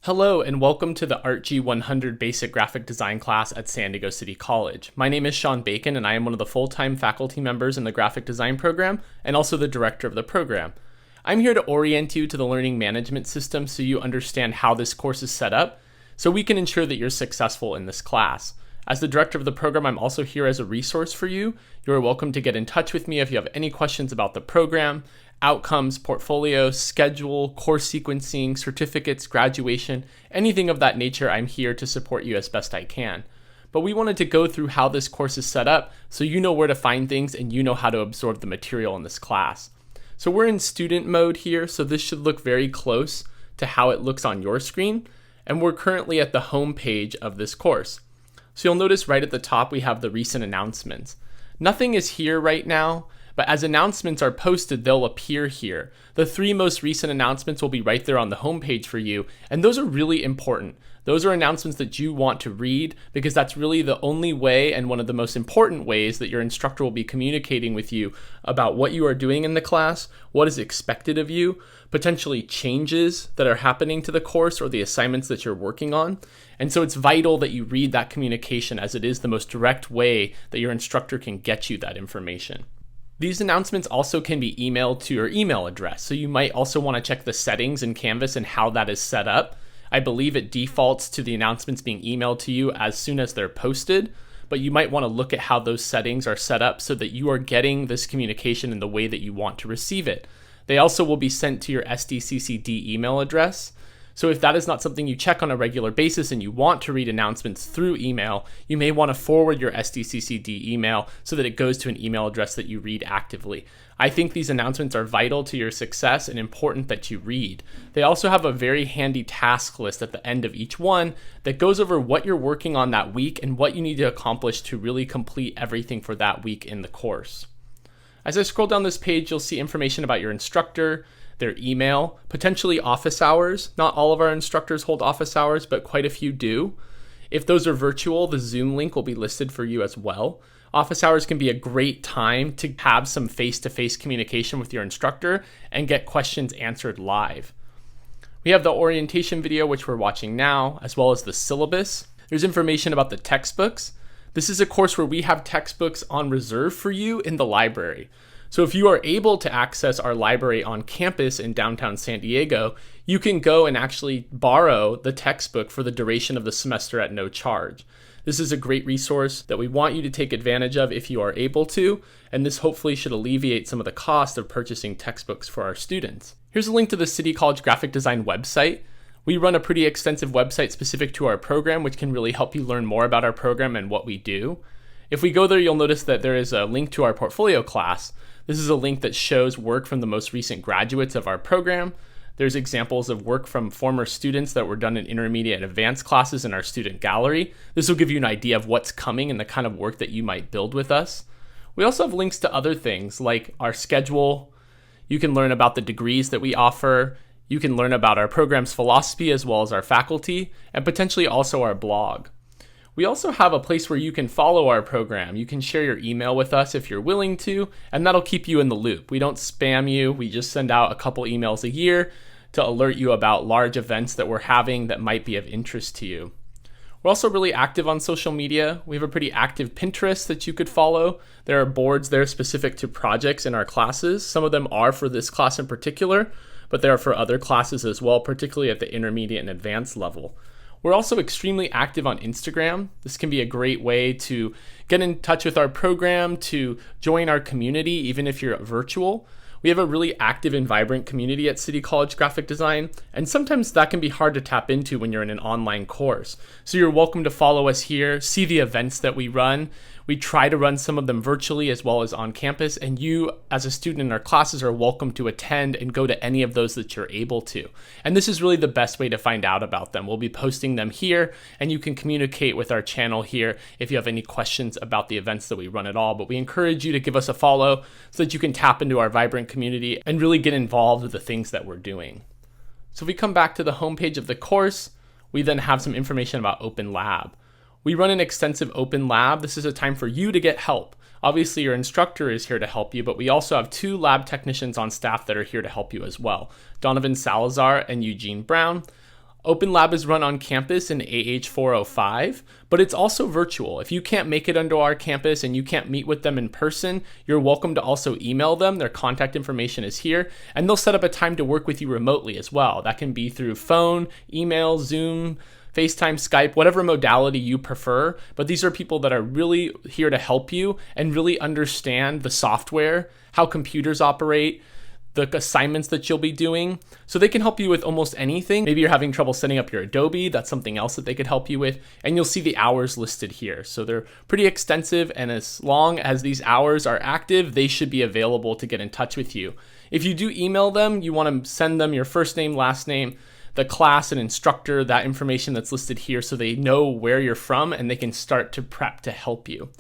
Hello and welcome to the ARTG 100 Basic Graphic Design class at San Diego City College. My name is Sean Bacon and I am one of the full-time faculty members in the graphic design program and also the director of the program. I'm here to orient you to the learning management system so you understand how this course is set up so we can ensure that you're successful in this class. As the director of the program, I'm also here as a resource for you. You are welcome to get in touch with me if you have any questions about the program, outcomes, portfolio, schedule, course sequencing, certificates, graduation, anything of that nature. I'm here to support you as best I can. But we wanted to go through how this course is set up so you know where to find things and you know how to absorb the material in this class. So we're in student mode here, so this should look very close to how it looks on your screen. And we're currently at the home page of this course. So you'll notice right at the top we have the recent announcements. Nothing is here right now, but as announcements are posted, they'll appear here. The 3 most recent announcements will be right there on the homepage for you, and those are really important. Those are announcements that you want to read because that's really the only way and one of the most important ways that your instructor will be communicating with you about what you are doing in the class, what is expected of you, potentially changes that are happening to the course or the assignments that you're working on. And so it's vital that you read that communication as it is the most direct way that your instructor can get you that information. These announcements also can be emailed to your email address, so you might also want to check the settings in Canvas and how that is set up. I believe it defaults to the announcements being emailed to you as soon as they're posted, but you might want to look at how those settings are set up so that you are getting this communication in the way that you want to receive it. They also will be sent to your SDCCD email address. So if that is not something you check on a regular basis and you want to read announcements through email, you may want to forward your SDCCD email so that it goes to an email address that you read actively. I think these announcements are vital to your success and important that you read. They also have a very handy task list at the end of each one that goes over what you're working on that week and what you need to accomplish to really complete everything for that week in the course. As I scroll down this page, you'll see information about your instructor, their email, potentially office hours. Not all of our instructors hold office hours, but quite a few do. If those are virtual, the Zoom link will be listed for you as well. Office hours can be a great time to have some face-to-face communication with your instructor and get questions answered live. We have the orientation video, which we're watching now, as well as the syllabus. There's information about the textbooks. This is a course where we have textbooks on reserve for you in the library. So if you are able to access our library on campus in downtown San Diego, you can go and actually borrow the textbook for the duration of the semester at no charge. This is a great resource that we want you to take advantage of if you are able to, and this hopefully should alleviate some of the cost of purchasing textbooks for our students. Here's a link to the City College Graphic Design website. We run a pretty extensive website specific to our program, which can really help you learn more about our program and what we do. If we go there, you'll notice that there is a link to our portfolio class. This is a link that shows work from the most recent graduates of our program. There's examples of work from former students that were done in intermediate and advanced classes in our student gallery. This will give you an idea of what's coming and the kind of work that you might build with us. We also have links to other things like our schedule. You can learn about the degrees that we offer. You can learn about our program's philosophy as well as our faculty, and potentially also our blog. We also have a place where you can follow our program. You can share your email with us if you're willing to, and that'll keep you in the loop. We don't spam you. We just send out a couple emails a year to alert you about large events that we're having that might be of interest to you. We're also really active on social media. We have a pretty active Pinterest that you could follow. There are boards there specific to projects in our classes. Some of them are for this class in particular, but they are for other classes as well, particularly at the intermediate and advanced level. We're also extremely active on Instagram. This can be a great way to get in touch with our program, to join our community, even if you're virtual. We have a really active and vibrant community at City College Graphic Design, and sometimes that can be hard to tap into when you're in an online course. So you're welcome to follow us here, see the events that we run. We try to run some of them virtually as well as on campus, and you as a student in our classes are welcome to attend and go to any of those that you're able to. And this is really the best way to find out about them. We'll be posting them here, and you can communicate with our channel here if you have any questions about the events that we run at all. But we encourage you to give us a follow so that you can tap into our vibrant community and really get involved with the things that we're doing. So if we come back to the homepage of the course, we then have some information about Open Lab. We run an extensive open lab. This is a time for you to get help. Obviously, your instructor is here to help you, but we also have 2 lab technicians on staff that are here to help you as well, Donovan Salazar and Eugene Brown. Open Lab is run on campus in AH 405, but it's also virtual. If you can't make it onto our campus and you can't meet with them in person, you're welcome to also email them. Their contact information is here, and they'll set up a time to work with you remotely as well. That can be through phone, email, Zoom, FaceTime, Skype, whatever modality you prefer. But these are people that are really here to help you and really understand the software, how computers operate, the assignments that you'll be doing. So they can help you with almost anything. Maybe you're having trouble setting up your Adobe, that's something else that they could help you with. And you'll see the hours listed here. So they're pretty extensive, and as long as these hours are active, they should be available to get in touch with you. If you do email them, you want to send them your first name, last name, the class and instructor, that information that's listed here, so they know where you're from and they can start to prep to help you.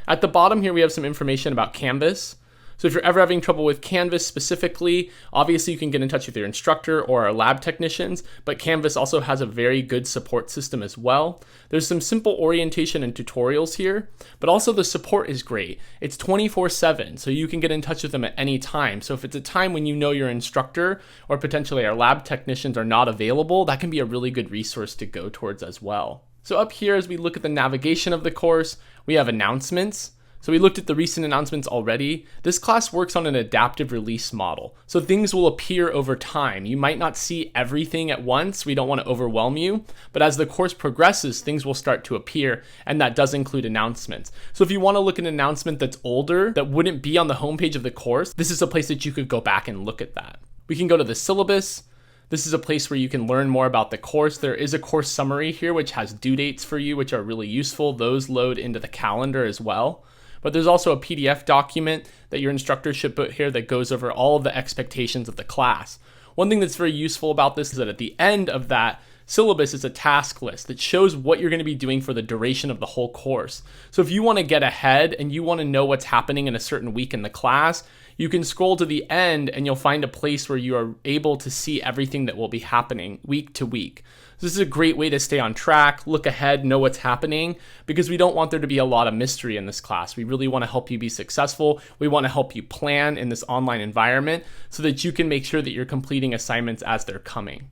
At the bottom here, we have some information about Canvas. So if you're ever having trouble with Canvas specifically, obviously you can get in touch with your instructor or our lab technicians, but Canvas also has a very good support system as well. There's some simple orientation and tutorials here, but also the support is great. It's 24/7, so you can get in touch with them at any time. So if it's a time when you know your instructor or potentially our lab technicians are not available, that can be a really good resource to go towards as well. So up here, as we look at the navigation of the course, we have announcements. So we looked at the recent announcements already. This class works on an adaptive release model. So things will appear over time. You might not see everything at once. We don't want to overwhelm you, but as the course progresses, things will start to appear, and that does include announcements. So if you want to look at an announcement that's older, that wouldn't be on the homepage of the course, this is a place that you could go back and look at that. We can go to the syllabus. This is a place where you can learn more about the course. There is a course summary here, which has due dates for you, which are really useful. Those load into the calendar as well. But there's also a PDF document that your instructor should put here that goes over all of the expectations of the class. One thing that's very useful about this is that at the end of that syllabus is a task list that shows what you're going to be doing for the duration of the whole course. So if you want to get ahead and you want to know what's happening in a certain week in the class, you can scroll to the end and you'll find a place where you are able to see everything that will be happening week to week. This is a great way to stay on track, look ahead, know what's happening, because we don't want there to be a lot of mystery in this class. We really want to help you be successful. We want to help you plan in this online environment so that you can make sure that you're completing assignments as they're coming.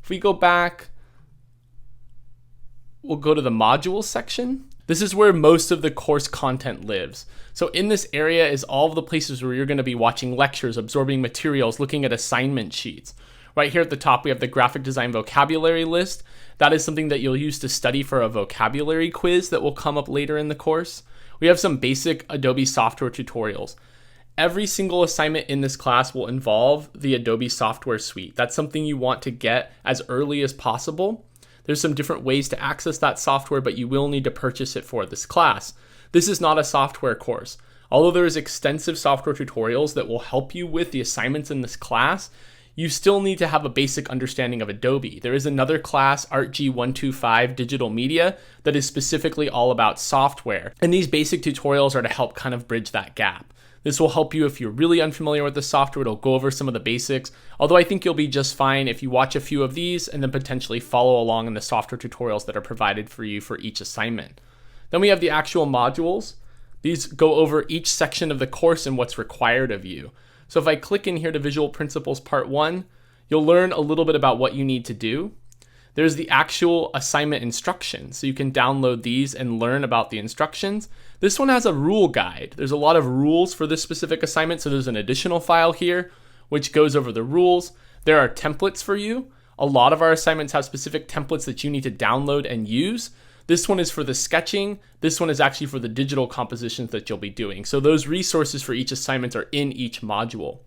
If we go back, we'll go to the modules section. This is where most of the course content lives. So in this area is all of the places where you're going to be watching lectures, absorbing materials, looking at assignment sheets. Right here at the top, we have the graphic design vocabulary list. That is something that you'll use to study for a vocabulary quiz that will come up later in the course. We have some basic Adobe software tutorials. Every single assignment in this class will involve the Adobe software suite. That's something you want to get as early as possible. There's some different ways to access that software, but you will need to purchase it for this class. This is not a software course. Although there is extensive software tutorials that will help you with the assignments in this class, you still need to have a basic understanding of Adobe. There is another class, ARTG 125 Digital Media, that is specifically all about software. And these basic tutorials are to help kind of bridge that gap. This will help you if you're really unfamiliar with the software. It'll go over some of the basics, although I think you'll be just fine if you watch a few of these and then potentially follow along in the software tutorials that are provided for you for each assignment. Then we have the actual modules. These go over each section of the course and what's required of you. So if I click in here to Visual Principles Part 1, you'll learn a little bit about what you need to do. There's the actual assignment instructions, so you can download these and learn about the instructions. This one has a rule guide. There's a lot of rules for this specific assignment, so there's an additional file here which goes over the rules. There are templates for you. A lot of our assignments have specific templates that you need to download and use. This one is for the sketching. This one is actually for the digital compositions that you'll be doing. So those resources for each assignment are in each module.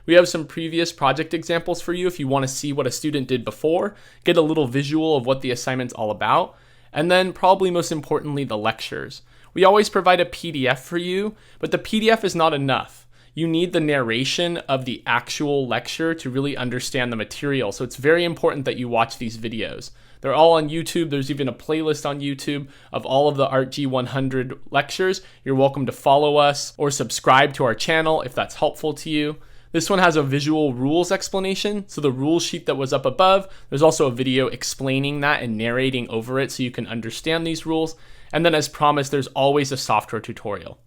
We have some previous project examples for you if you want to see what a student did before, get a little visual of what the assignment's all about, and then probably most importantly, the lectures. We always provide a PDF for you, but the PDF is not enough. You need the narration of the actual lecture to really understand the material. So it's very important that you watch these videos. They're all on YouTube. There's even a playlist on YouTube of all of the ARTG 100 lectures. You're welcome to follow us or subscribe to our channel if that's helpful to you. This one has a visual rules explanation. So the rule sheet that was up above, there's also a video explaining that and narrating over it so you can understand these rules. And then as promised, there's always a software tutorial.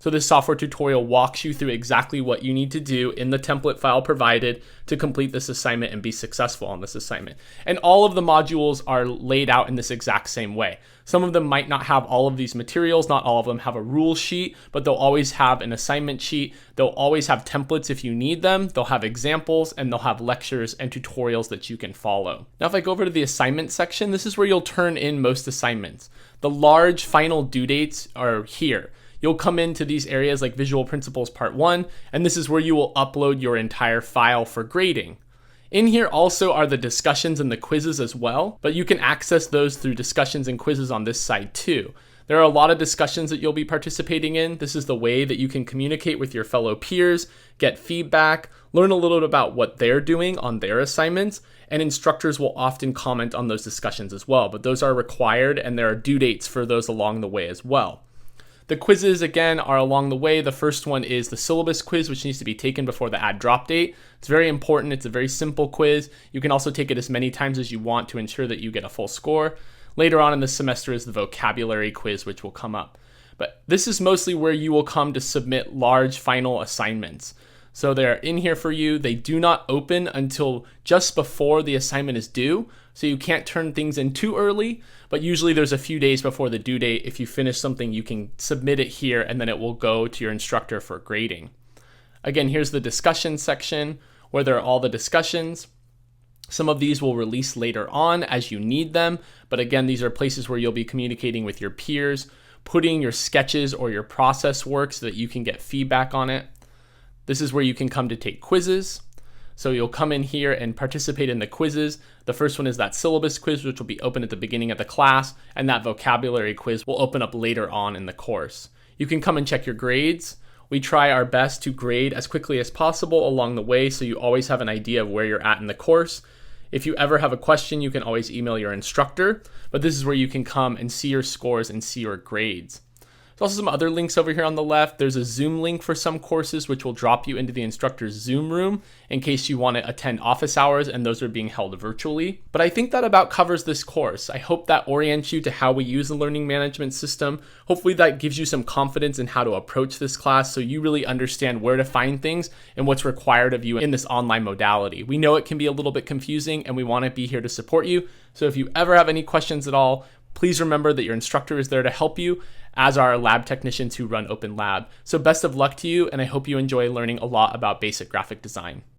So this software tutorial walks you through exactly what you need to do in the template file provided to complete this assignment and be successful on this assignment. And all of the modules are laid out in this exact same way. Some of them might not have all of these materials, not all of them have a rule sheet, but they'll always have an assignment sheet. They'll always have templates if you need them. They'll have examples, and they'll have lectures and tutorials that you can follow. Now, if I go over to the assignment section, this is where you'll turn in most assignments. The large final due dates are here. You'll come into these areas like Visual Principles Part 1, and this is where you will upload your entire file for grading. In here also are the discussions and the quizzes as well, but you can access those through discussions and quizzes on this side too. There are a lot of discussions that you'll be participating in. This is the way that you can communicate with your fellow peers, get feedback, learn a little bit about what they're doing on their assignments, and instructors will often comment on those discussions as well, but those are required and there are due dates for those along the way as well. The quizzes, again, are along the way. The first one is the syllabus quiz, which needs to be taken before the add drop date. It's very important. It's a very simple quiz. You can also take it as many times as you want to ensure that you get a full score. Later on in the semester is the vocabulary quiz, which will come up. But this is mostly where you will come to submit large final assignments. So they're in here for you. They do not open until just before the assignment is due. So you can't turn things in too early, but usually there's a few days before the due date. If you finish something, you can submit it here and then it will go to your instructor for grading. Again, here's the discussion section where there are all the discussions. Some of these will release later on as you need them, but again, these are places where you'll be communicating with your peers, putting your sketches or your process work so that you can get feedback on it. This is where you can come to take quizzes. So you'll come in here and participate in the quizzes. The first one is that syllabus quiz, which will be open at the beginning of the class, and that vocabulary quiz will open up later on in the course. You can come and check your grades. We try our best to grade as quickly as possible along the way, so you always have an idea of where you're at in the course. If you ever have a question, you can always email your instructor, but this is where you can come and see your scores and see your grades. There's also some other links over here on the left. There's a Zoom link for some courses, which will drop you into the instructor's Zoom room in case you want to attend office hours, and those are being held virtually. But I think that about covers this course. I hope that orients you to how we use the learning management system. Hopefully that gives you some confidence in how to approach this class so you really understand where to find things and what's required of you in this online modality. We know it can be a little bit confusing and we want to be here to support you. So if you ever have any questions at all, please remember that your instructor is there to help you, as are our lab technicians who run Open Lab. So best of luck to you, and I hope you enjoy learning a lot about basic graphic design.